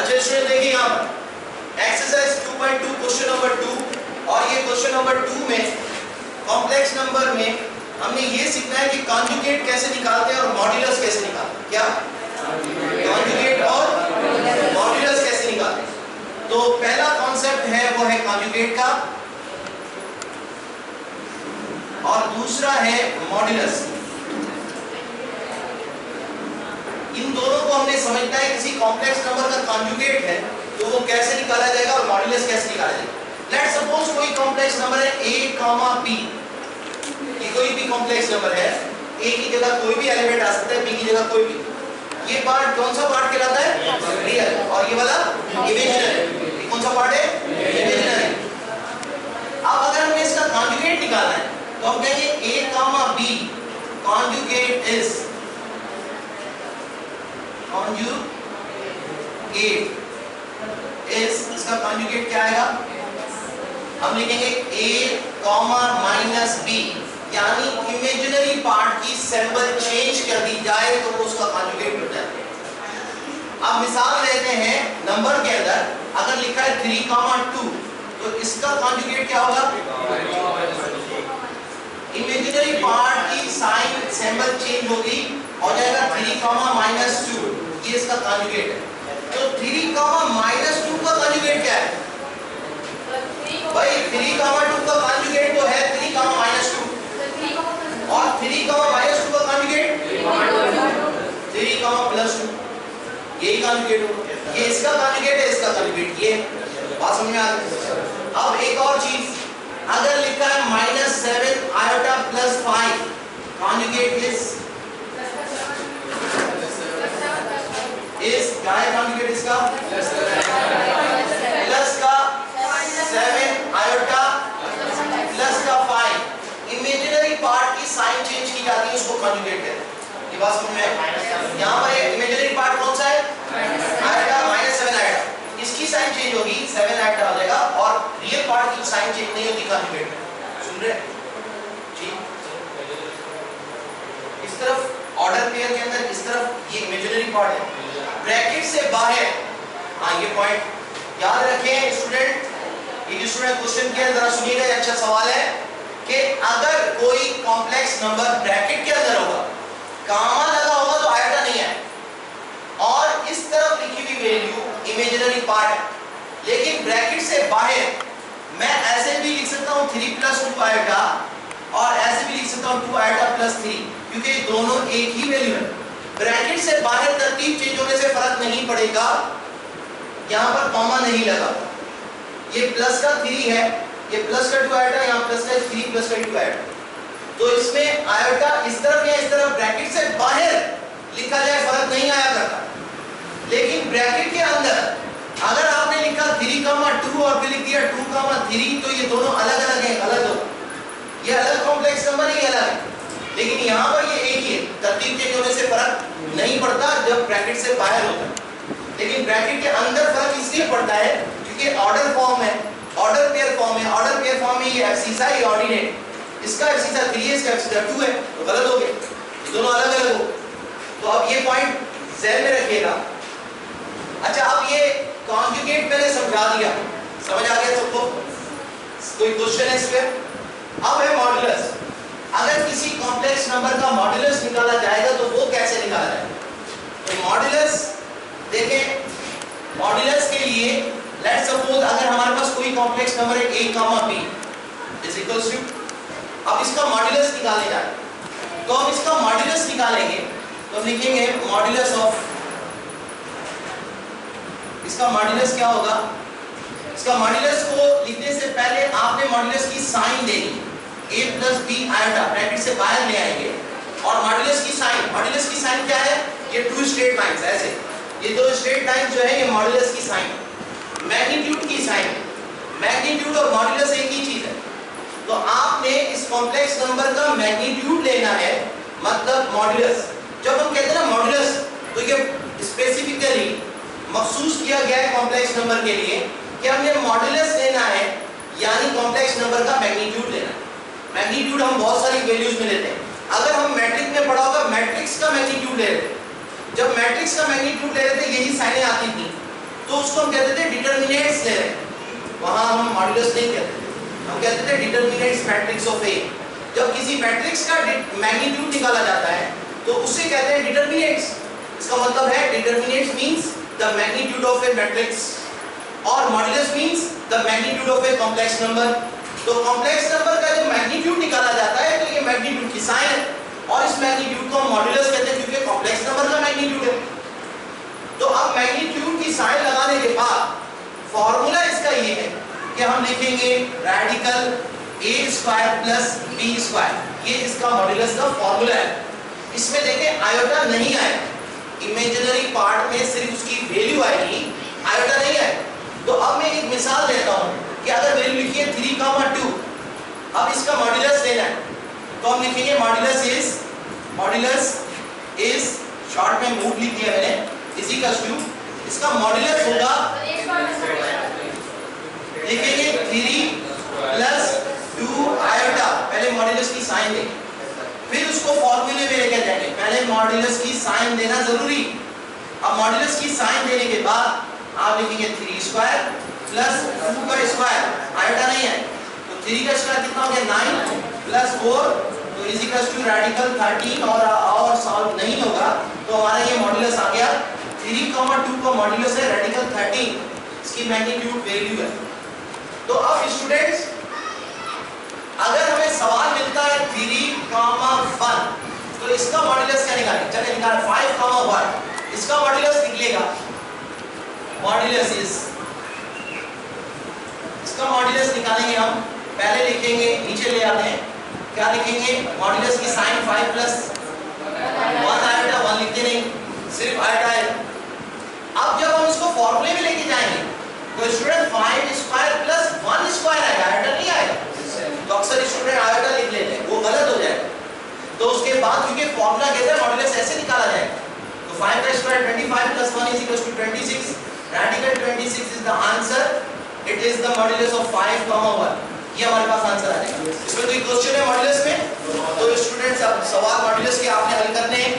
अच्छा स्टूडेंट देखिए यहाँ पर एक्सरसाइज 2.2 क्वेश्चन नंबर 2 और ये क्वेश्चन नंबर 2 में कॉम्प्लेक्स नंबर में हमने ये सीखना है कि कॉन्जुगेट कैसे निकालते हैं और मॉड्यूलस कैसे निकालते हैं। क्या कॉन्जुगेट और मॉड्यूलस कैसे निकालते हैं? तो पहला कॉन्सेप्ट है वो है कॉन्जुगेट का और दूसरा है मॉड्यूलस। इन दोनों को हमने समझना है। किसी कॉम्प्लेक्स नंबर का कॉन्जुगेट है तो वो कैसे निकाला जाएगा और मॉड्यूलस कैसे निकाला जाएगा। लेट्स सपोज कोई कॉम्प्लेक्स नंबर है a, b। ये कोई भी कॉम्प्लेक्स नंबर है, a की जगह कोई भी एलिमेंट आ सकता है, b की जगह कोई भी। ये पार्ट कौन सा पार्ट कहलाता है? रियल। और ये वाला इमेजिनरी। ये कौन सा पार्ट है? इमेजिनरी। अब अगर हमें इसका कॉन्जुगेट निकालना है तो हम कहेंगे a, b कॉन्जुगेट इज इसका कॉन्जुगेट क्या आएगा? हम लिखेंगे a, b यानी इमेजिनरी पार्ट की सिंबल चेंज कर दी जाए तो वो उसका कॉन्जुगेट हो जाता है। अब मिसाल लेते हैं नंबर के अंदर अगर लिखा है 3, 2 तो इसका कॉन्जुगेट क्या होगा? इमेजिनरी पार्ट की साइन सिंबल चेंज होगी हो जाएगा 3, -2। ये इसका कॉन्जुगेट है। तो 3, -2 का कॉन्जुगेट क्या है? भाई 3, 2 का कॉन्जुगेट तो है 3, -2 और 3, -2 का कॉन्जुगेट 3, +2। यही कॉन्जुगेट होगा। ये इसका कॉन्जुगेट है, इसका कॉन्जुगेट ये। बात समझ में आ गई? अब एक और चीज अगर लिखा है -7 आयोटा +5 कॉन्जुगेट इस क्या है कॉन्जुगेट इसका? प्लस का 7 आयोटा प्लस का 5 इमेजिनरी पार्ट की साइन चेंज की जाती है, उसको कॉन्जुगेट कहते हैं। ये बात समझ में आई? यहाँ पर एक इमेजिनरी पार्ट कौन सा है? Iota -7 iota. इसकी साइन चेंज होगी 7 आयोटा हो जाएगा और रियल पार्ट की साइन चेंज नहीं होती कॉन्जुगेट में। सुन रहे? ठीक। इस तरफ ऑर्डर पेयर के अंदर इस तरफ ये इमेजिनरी पार्ट है, ब्रैकेट से बाहर। हाँ ये पॉइंट याद रखें स्टूडेंट। ये जो स्टूडेंट क्वेश्चन किया जरा सुनिएगा, ये अच्छा सवाल है कि अगर कोई कॉम्प्लेक्स नंबर ब्रैकेट के अंदर होगा, कामा लगा होगा तो आयोटा नहीं है और इस तरफ लिखी हुई वैल्यू इमेजिनरी पार्ट है, लेकिन ब्रैकेट से बाहर मैं ऐसे भी लिख सकता हूँ 3 + 2 आयोटा और ऐसे भी लिख सकता हूँ 2 आयोटा +3 क्योंकि दोनों एक ही वैल्यू है। ब्रैकेट से बाहर तरतीब चेंज होने से फर्क नहीं पड़ेगा, यहाँ पर कॉमा नहीं लगा। ये प्लस का 3 है, ये प्लस का 2 आयोटा, यहाँ प्लस का 3 प्लस का 2 आयोटा। तो इसमें आयोटा इस तरफ या इस तरफ ब्रैकेट से बाहर लिखा जाए फर्क नहीं आया करता, लेकिन ब्रैकेट के अंदर अगर आपने लिखा 3, 2 और फिर लिख दिया 2, 3 तो ये दोनों अलग अलग हैं, अलग हो। ये अलग कॉम्प्लेक्स नंबर ही अलग है, लेकिन यहाँ पर ये एक ही है। तरतीब चेंज होने से फर्क नहीं पड़ता जब ब्रैकेट से बाहर होता है, लेकिन ब्रैकेट के अंदर फर्क इसलिए पड़ता है क्योंकि ऑर्डर फॉर्म है, ऑर्डर पेयर फॉर्म है। ऑर्डर पेयर फॉर्म में ये एब्सिसा है, ऑर्डिनेट। इसका एब्सिसा 3 है, इसका एब्सिसा 2 है, तो गलत हो गया, दोनों अलग अलग हो। तो अब ये पॉइंट ज़हन में रखिएगा। अच्छा अब ये कॉन्जुगेट मैंने समझा दिया, समझ आ गया सबको? कोई क्वेश्चन है इस पे? अब है मॉड्यूलस। अगर किसी कॉम्प्लेक्स नंबर का मॉड्यूलस निकाला जाएगा तो वो कैसे निकाला जाएगा? तो मॉड्यूलस देखें, मॉड्यूलस के लिए लेट्स सपोज अगर हमारे पास कोई कॉम्प्लेक्स नंबर है a, b is equals to, अब इसका मॉड्यूलस निकालने जाए तो हम इसका मॉड्यूलस निकालेंगे तो हम लिखेंगे मॉड्यूलस ऑफ, इसका मॉड्यूलस क्या होगा? इसका मॉड्यूलस को लिखने से पहले आपने मॉड्यूलस की साइन देनी, a + b आयोटा ब्रैकेट से बाहर ले आएंगे और मॉड्यूलस की साइन क्या है? ये 2 स्ट्रेट लाइंस ऐसे, ये 2 स्ट्रेट लाइंस जो है ये मॉड्यूलस की साइन, मैग्नीट्यूड की साइन। मैग्नीट्यूड और मॉड्यूलस एक ही चीज है। तो आपने इस कॉम्प्लेक्स नंबर का मैग्नीट्यूड लेना है, मतलब मॉड्यूलस। जब हम कहते हैं ना मॉड्यूलस तो ये स्पेसिफिकली मखसूस किया गया है कॉम्प्लेक्स नंबर के लिए कि हमने मॉड्यूलस लेना है, यानी कॉम्प्लेक्स नंबर का मैग्नीट्यूड लेना है। मैग्नीट्यूड हम बहुत सारी वैल्यूज में लेते हैं। अगर हम मैट्रिक्स में पढ़ा होगा मैट्रिक्स का मैग्नीट्यूड ले रहे थे, जब मैट्रिक्स का मैग्नीट्यूड ले रहे थे यही साइनें आती थी तो उसको हम कहते थे डिटरमिनेंट्स ले रहे हैं, वहां हम मॉड्यूलस नहीं कहते थे, हम कहते थे डिटरमिनेंट्स मैट्रिक्स ऑफ ए। जब किसी मैट्रिक्स का मैग्नीट्यूड निकाला जाता है तो उसे कहते हैं डिटरमिनेंट्स। इसका मतलब है determinants means the magnitude of a matrix और modulus means the magnitude of a complex number. तो कॉम्प्लेक्स नंबर का जब मैग्नीट्यूड निकाला जाता है तो ये मैग्नीट्यूड की साइन है और इस मैग्नीट्यूड को हम मॉड्यूलस कहते हैं क्योंकि कॉम्प्लेक्स नंबर का मैग्नीट्यूड है। तो अब मैग्नीट्यूड की साइन लगाने के बाद फॉर्मूला इसका ये है कि हम लिखेंगे radical a square plus b square, ये इसका मॉड्यूलस का फॉर्मूला है। इसमें देखें आयोटा नहीं आएगा, इमेजिनरी पार्ट में सिर्फ उसकी वैल्यू आएगी, आयोटा नहीं आएगा। तो अब मैं एक मिसाल देता हूं कि अगर वैल्यू लिखी है 3,2, अब इसका मॉड्यूलस लेना है तो हम लिखेंगे मॉड्यूलस इज शॉर्ट में मूव लिख दिया मैंने, इज इक्वल्स टू इसका मॉड्यूलस होगा, लिखेंगे 3 प्लस 2 आयोटा, पहले मॉड्यूलस की साइन देंगे फिर उसको फॉर्मूले में लेकर जाएंगे, पहले मॉड्यूलस की साइन देना जरूरी। अब मॉड्यूलस की साइन देने के बाद आप लिखेंगे 3 स्क्वायर प्लस 2 का स्क्वायर, आयोटा नहीं है तो 3 का स्क्वायर कितना हो गया 9 प्लस 4 तो इज इक्वल्स टू रेडिकल 13 और सॉल्व नहीं होगा तो हमारा ये मॉड्यूलस आ गया 3,2 का मॉड्यूलस है रेडिकल 13, इसकी मैग्नीट्यूड वैल्यू है। तो अब स्टूडेंट्स अगर हमें सवाल मिलता है 3,1 तो इसका मॉड्यूलस क्या निकालें, चलिए निकालें 5,1, इसका मॉड्यूलस निकलेगा मॉड्यूलस इज, इसका मॉड्यूलस निकालेंगे हम, पहले लिखेंगे नीचे ले आते हैं, क्या लिखेंगे मॉड्यूलस की साइन 5 प्लस 1 आयोटा, 1 लिखते नहीं सिर्फ आयोटा है। अब जब हम इसको फॉर्मूले में लेके जाएंगे तो स्टूडेंट 5 स्क्वायर प्लस 1 स्क्वायर आएगा, आयोटा नहीं आएगा। तो अक्सर स्टूडेंट आयोटा लिख लेते हैं, वो गलत हो जाएगा। तो उसके बाद क्योंकि फॉर्मूला कहता है मॉड्यूलस ऐसे निकाला जाएगा, तो 5 का square 25 plus 1 is equal to 26, radical 26 is the answer, it is the modulus of 5,1, ये हमारे पास आंसर आ जाएगा। इसमें कोई क्वेश्चन है मॉड्यूलस में? तो स्टूडेंट्स अब सवाल मॉड्यूलस के आपने हल करने हैं।